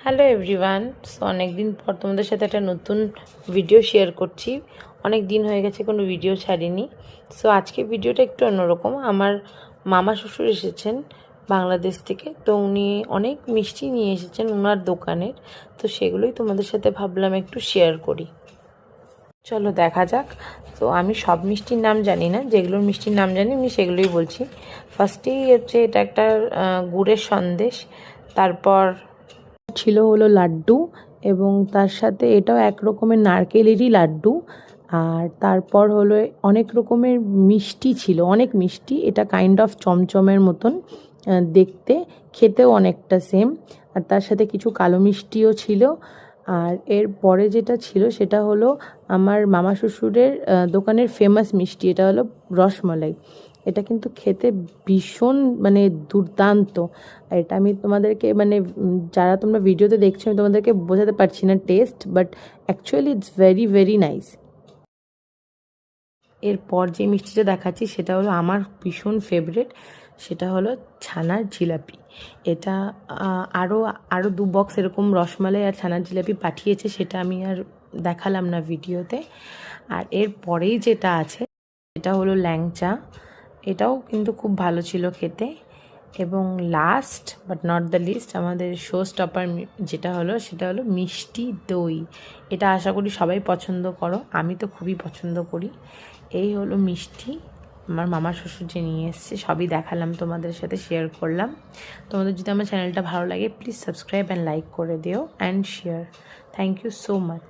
Hello everyone. So অনেক দিন পর তোমাদের সাথে একটা নতুন ভিডিও শেয়ার করছি। অনেক দিন হয়ে গেছে কোনো ভিডিও ছাড়িনি। সো আজকে ভিডিওটা একটু অন্যরকম। আমার মামা শ্বশুর এসেছেন বাংলাদেশ থেকে, তো উনি অনেক মিষ্টি নিয়ে এসেছেন ওনার দোকানের। তো সেগুলোই তোমাদের সাথে ভাবলাম একটু শেয়ার করি। চলো দেখা যাক। তো আমি সব মিষ্টির নাম জানি না, যেগুলোর মিষ্টির নাম জানি আমি সেগুলোই বলছি। ফার্স্টেই হচ্ছে এটা একটা গুড়ের সন্দেশ, তারপর ছিল হলো লাড্ডু, এবং তার সাথে এটাও এক রকমের নারকেলেরই লাড্ডু। আর তারপর হলো অনেক রকমের মিষ্টি ছিল, অনেক মিষ্টি। এটা কাইন্ড অফ চমচমের মতন দেখতে, খেতেও অনেকটা সেম। আর তার সাথে কিছু কালো মিষ্টিও ছিল। আর এর পরে যেটা ছিল সেটা হলো আমার মামা শ্বশুরের দোকানের ফেমাস মিষ্টি, এটা হলো রসমালাই। এটা কিন্তু খেতে ভীষণ মানে দুর্দান্ত। এটা আমি তোমাদেরকে মানে যারা তোমরা ভিডিওতে দেখছো আমি তোমাদেরকে বোঝাতে পারছি না test, but actually it's very very nice. এরপর যে মিষ্টিটা দেখাচ্ছি সেটা হলো আমার ভীষণ ফেভারিট, সেটা হলো ছানার জিলাপি। এটা আরও আরও 2 বক্স এরকম রসমালাই আর ছানার জিলাপি পাঠিয়েছে, সেটা আমি আর দেখালাম না ভিডিওতে। আর এর পরেই যেটা আছে সেটা হলো ল্যাংচা। এটাও কিন্তু খুব ভালো ছিল খেতে। এবং last but not the least আমাদের শো স্টপার যেটা হলো সেটা হলো মিষ্টি দই। এটা আশা করি সবাই পছন্দ করো, আমি তো খুবই পছন্দ করি। এই হলো মিষ্টি আমার মামা শ্বশুর যে নিয়ে এসছে, সবই দেখালাম তোমাদের সাথে, শেয়ার করলাম। তোমাদের যদি আমার চ্যানেলটা ভালো লাগে প্লিজ সাবস্ক্রাইব অ্যান্ড লাইক করে দিও and share. Thank you so much.